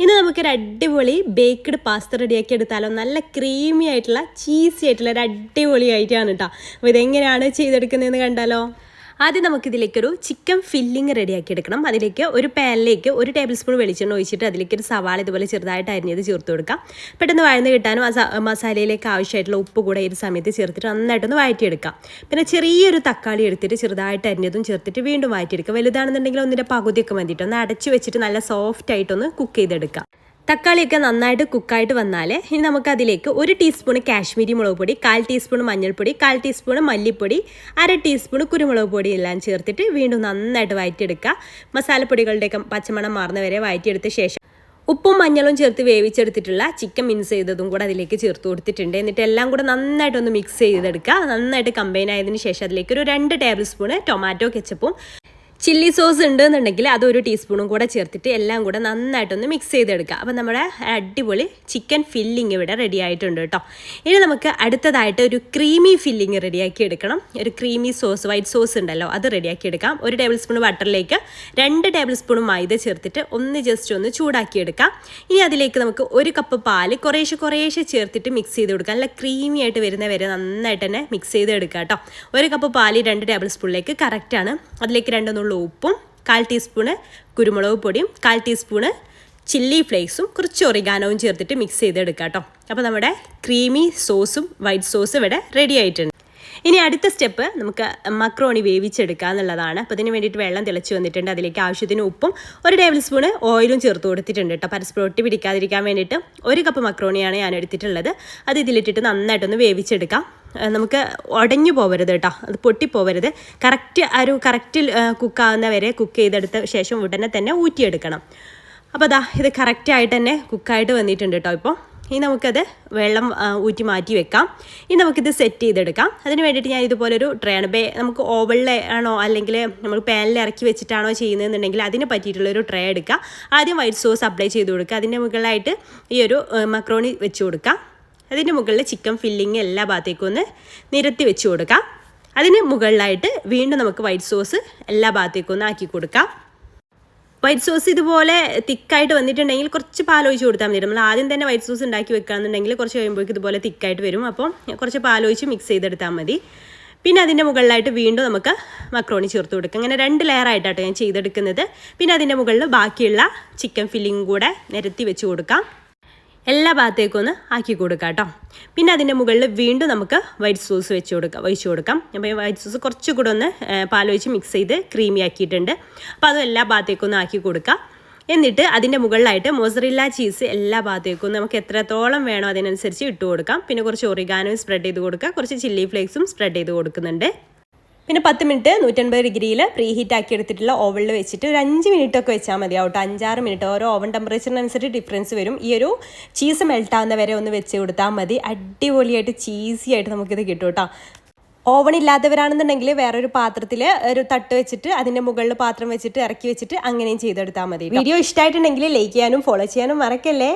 ഇനി നമുക്കൊരു അടിപൊളി ബേക്ക്ഡ് പാസ്ത റെഡിയാക്കി എടുത്താലോ. നല്ല ക്രീമി ആയിട്ടുള്ള ചീസി ആയിട്ടുള്ള ഒരു അടിപൊളി ആയിട്ടാണ് കേട്ടോ. അപ്പോൾ ഇതെങ്ങനെയാണ് ചെയ്തെടുക്കുന്നതെന്ന് കണ്ടാലോ. ആദ്യം നമുക്കിതിലേക്കൊരു ചിക്കൻ ഫില്ലിങ് റെഡിയാക്കി എടുക്കണം. അതിലേക്ക് ഒരു പാനിലേക്ക് 1 ടേബിൾ സ്പൂൺ വെളിച്ചെണ്ണ ഒഴിച്ചിട്ട് അതിലേക്ക് ഒരു സവാള ഇതുപോലെ ചെറുതായിട്ട് അരിഞ്ഞത് ചേർത്ത് കൊടുക്കാം. പെട്ടെന്ന് വഴന്ന് കിട്ടാനും മസാലയിലേക്ക് ആവശ്യമായിട്ടുള്ള ഉപ്പ് കൂടെ ഈ സമയത്ത് ചേർത്തിട്ട് നന്നായിട്ടൊന്ന് വഴറ്റിയെടുക്കാം. പിന്നെ ചെറിയൊരു തക്കാളി എടുത്തിട്ട് ചെറുതായിട്ട് അരിഞ്ഞതും ചേർത്തിട്ട് വീണ്ടും വഴറ്റിയെടുക്കുക. വലുതാണെന്നുണ്ടെങ്കിൽ ഒന്നിൻ്റെ പകുതിയൊക്കെ മതിയിട്ട് ഒന്ന് അടച്ചു വെച്ചിട്ട് നല്ല സോഫ്റ്റ് ആയിട്ടൊന്ന് കുക്ക് ചെയ്തെടുക്കാം. തക്കാളിയൊക്കെ നന്നായിട്ട് കുക്കായിട്ട് വന്നാൽ ഇനി നമുക്കതിലേക്ക് 1 ടീസ്പൂൺ കാശ്മീരി മുളക് പൊടി, 1/4 ടീസ്പൂൺ മഞ്ഞൾപ്പൊടി, 1/4 ടീസ്പൂൺ മല്ലിപ്പൊടി, 1/2 ടീസ്പൂൺ കുരുമുളക് പൊടി എല്ലാം ചേർത്തിട്ട് വീണ്ടും നന്നായിട്ട് വഴറ്റിയെടുക്കുക. മസാലപ്പൊടികളുടെയൊക്കെ പച്ചമണം മാറുന്നവരെ വഴറ്റിയെടുത്ത ശേഷം ഉപ്പും മഞ്ഞളും ചേർത്ത് വേവിച്ചെടുത്തിട്ടുള്ള ചിക്കൻ മിക്സ് ചെയ്തതും കൂടെ അതിലേക്ക് ചേർത്ത് കൊടുത്തിട്ടുണ്ട്. എന്നിട്ട് എല്ലാം കൂടെ നന്നായിട്ടൊന്ന് മിക്സ് ചെയ്തെടുക്കുക. നന്നായിട്ട് കമ്പൈൻ ആയതിനു ശേഷം അതിലേക്ക് ഒരു 2 ടേബിൾ സ്പൂൺ ടൊമാറ്റോ കെച്ചപ്പും ചില്ലി സോസ് ഉണ്ടെന്നുണ്ടെങ്കിൽ അത് 1 ടീസ്പൂണും കൂടെ ചേർത്തിട്ട് എല്ലാം കൂടെ നന്നായിട്ടൊന്ന് മിക്സ് ചെയ്തെടുക്കുക. അപ്പോൾ നമ്മുടെ അടിപൊളി ചിക്കൻ ഫില്ലിങ് ഇവിടെ റെഡി ആയിട്ടുണ്ട് കേട്ടോ. ഇനി നമുക്ക് അടുത്തതായിട്ട് ഒരു ക്രീമി ഫില്ലിങ് റെഡിയാക്കി എടുക്കണം. ഒരു ക്രീമി സോസ്, വൈറ്റ് സോസ് ഉണ്ടല്ലോ, അത് റെഡിയാക്കി എടുക്കാം. 1 ടേബിൾ സ്പൂൺ ബട്ടറിലേക്ക് 2 ടേബിൾ സ്പൂൺ മൈദ ചേർത്തിട്ട് ജസ്റ്റ് ഒന്ന് ചൂടാക്കി എടുക്കാം. ഇനി അതിലേക്ക് നമുക്ക് 1 കപ്പ് പാല് കുറേശ്ശെ ചേർത്തിട്ട് മിക്സ് ചെയ്ത് കൊടുക്കാം. നല്ല ക്രീമി ആയിട്ട് വരുന്ന വരെ നന്നായിട്ട് തന്നെ മിക്സ് ചെയ്ത് എടുക്കാം കേട്ടോ. 1 കപ്പ് പാല് 2 ടേബിൾ സ്പൂണിലേക്ക് കറക്റ്റാണ്. അതിലേക്ക് 2 ഉപ്പും 1/4 ടീസ്പൂണ് കുരുമുളക് പൊടിയും 1/4 ടീസ്പൂണ് ചില്ലി ഫ്ലേക്സും കുറച്ച് ഒറിഗാനോവും ചേർത്തിട്ട് മിക്സ് ചെയ്തെടുക്കാം കേട്ടോ. അപ്പോൾ നമ്മുടെ ക്രീമി സോസും വൈറ്റ് സോസും ഇവിടെ റെഡി ആയിട്ടുണ്ട്. ഇനി അടുത്ത സ്റ്റെപ്പ് നമുക്ക് മക്രോണി വേവിച്ചെടുക്കുക എന്നുള്ളതാണ്. അപ്പോൾ അതിന് വേണ്ടിയിട്ട് വെള്ളം തിളച്ച് വന്നിട്ടുണ്ട്. അതിലേക്ക് ആവശ്യത്തിന് ഉപ്പും 1 ടേബിൾ സ്പൂണ് ഓയിലും ചേർത്ത് കൊടുത്തിട്ടുണ്ട് കേട്ടോ. പരസ്പരം ഒട്ടി പിടിക്കാതിരിക്കാൻ വേണ്ടിയിട്ട് 1 കപ്പ് മക്രോണിയാണ് ഞാൻ എടുത്തിട്ടുള്ളത്. അത് ഇതിലിട്ടിട്ട് നന്നായിട്ടൊന്ന് വേവിച്ചെടുക്കാം. നമുക്ക് ഉടഞ്ഞു പോകരുത് കേട്ടോ, അത് പൊട്ടിപ്പോകരുത്. കറക്റ്റ് കുക്കാവുന്ന വരെ കുക്ക് ചെയ്തെടുത്ത ശേഷം ഉടനെ തന്നെ ഊറ്റിയെടുക്കണം. അപ്പോൾ ഇത് കറക്റ്റായിട്ട് തന്നെ കുക്കായിട്ട് വന്നിട്ടുണ്ട് കേട്ടോ. ഇപ്പോൾ ഇനി നമുക്കത് വെള്ളം ഊറ്റി മാറ്റി വെക്കാം. ഇനി നമുക്കിത് സെറ്റ് ചെയ്തെടുക്കാം. അതിന് വേണ്ടിയിട്ട് ഞാൻ ഇതുപോലൊരു ട്രേ ആണ്. നമുക്ക് ഓവനിൽ ആണോ അല്ലെങ്കിൽ നമ്മൾ പാനിൽ ഇറക്കി വെച്ചിട്ടാണോ ചെയ്യുന്നതെന്നുണ്ടെങ്കിൽ അതിന് പറ്റിയിട്ടുള്ളൊരു ട്രേ എടുക്കുക. ആദ്യം വൈറ്റ് സോസ് അപ്ലൈ ചെയ്ത് കൊടുക്കുക. അതിൻ്റെ മുകളിലായിട്ട് ഈ ഒരു മക്രോണി വെച്ച് കൊടുക്കുക. അതിൻ്റെ മുകളിൽ ചിക്കൻ ഫില്ലിങ് എല്ലാ ഭാഗത്തേക്കും ഒന്ന് നിരത്തി വെച്ച് കൊടുക്കാം. അതിന് മുകളിലായിട്ട് വീണ്ടും നമുക്ക് വൈറ്റ് സോസ് എല്ലാ ഭാഗത്തേക്കും ഒന്ന് ആക്കി കൊടുക്കാം. വൈറ്റ് സോസ് ഇതുപോലെ തിക്കായിട്ട് വന്നിട്ടുണ്ടെങ്കിൽ കുറച്ച് പാലൊഴിച്ച് കൊടുത്താൽ മതി. നമ്മൾ ആദ്യം തന്നെ വൈറ്റ് സോസ് ഉണ്ടാക്കി വെക്കുകയാണെന്നുണ്ടെങ്കിൽ കുറച്ച് കഴിയുമ്പോഴേക്കും ഇതുപോലെ തിക്കായിട്ട് വരും. അപ്പം കുറച്ച് പാലൊഴിച്ച് മിക്സ് ചെയ്തെടുത്താൽ മതി. പിന്നെ അതിൻ്റെ മുകളിലായിട്ട് വീണ്ടും നമുക്ക് മക്രോണി ചേർത്ത് കൊടുക്കാം. അങ്ങനെ 2 ലെയറായിട്ടാണ് ഞാൻ ചെയ്തെടുക്കുന്നത്. പിന്നെ അതിൻ്റെ മുകളിൽ ബാക്കിയുള്ള ചിക്കൻ ഫില്ലിങ് കൂടെ നിരത്തി വെച്ച് കൊടുക്കാം. എല്ലാ ഭാഗത്തേക്കും ഒന്ന് ആക്കി കൊടുക്കാം കേട്ടോ. പിന്നെ അതിൻ്റെ മുകളിൽ വീണ്ടും നമുക്ക് വൈറ്റ് സോസ് ഒഴിച്ച് കൊടുക്കാം. അപ്പോൾ വൈറ്റ് സോസ് കുറച്ചുകൂടെ ഒന്ന് പാലൊഴിച്ച് മിക്സ് ചെയ്ത് ക്രീമി ആക്കിയിട്ടുണ്ട്. അപ്പോൾ അതും എല്ലാ ഭാഗത്തേക്കും ഒന്ന് ആക്കി കൊടുക്കാം. എന്നിട്ട് അതിൻ്റെ മുകളിലായിട്ട് മോസറില്ല ചീസ് എല്ലാ ഭാഗത്തേക്കും നമുക്ക് എത്രത്തോളം വേണോ അതിനനുസരിച്ച് ഇട്ട് കൊടുക്കാം. പിന്നെ കുറച്ച് ഒറിഗാനോ സ്പ്രെഡ് ചെയ്ത് കൊടുക്കുക. കുറച്ച് ചില്ലി ഫ്ലേക്സും സ്പ്രെഡ് ചെയ്ത് കൊടുക്കുന്നുണ്ട്. പിന്നെ 10 മിനിറ്റ് 150 ഡിഗ്രിയിൽ പ്രീ ഹീറ്റ് ആക്കി എടുത്തിട്ടുള്ള ഓവനിൽ വെച്ചിട്ട് ഒരു 5 മിനിറ്റൊക്കെ വെച്ചാൽ മതി കേട്ടോ. 5-6 മിനിറ്റ് ഓരോ ഓവൻ ടെമ്പറേച്ചറിനനുസരിച്ച് ഡിഫറൻസ് വരും. ഈ ഒരു ചീസ് മെൽട്ടാവുന്ന വരെ ഒന്ന് വെച്ച് കൊടുത്താൽ മതി. അടിപൊളിയായിട്ട് ചീസി ആയിട്ട് നമുക്കിത് കിട്ടും കേട്ടോ. ഓവൺ ഇല്ലാത്തവരാണെന്നുണ്ടെങ്കിൽ വേറൊരു പാത്രത്തിൽ ഒരു തട്ട് വെച്ചിട്ട് അതിൻ്റെ മുകളിൽ പാത്രം വെച്ചിട്ട് ഇറക്കി വെച്ചിട്ട് അങ്ങനെയും ചെയ്തെടുത്താൽ മതി. വീഡിയോ ഇഷ്ടമായിട്ടുണ്ടെങ്കിൽ ലൈക്ക് ചെയ്യാനും ഫോളോ ചെയ്യാനും മറക്കല്ലേ.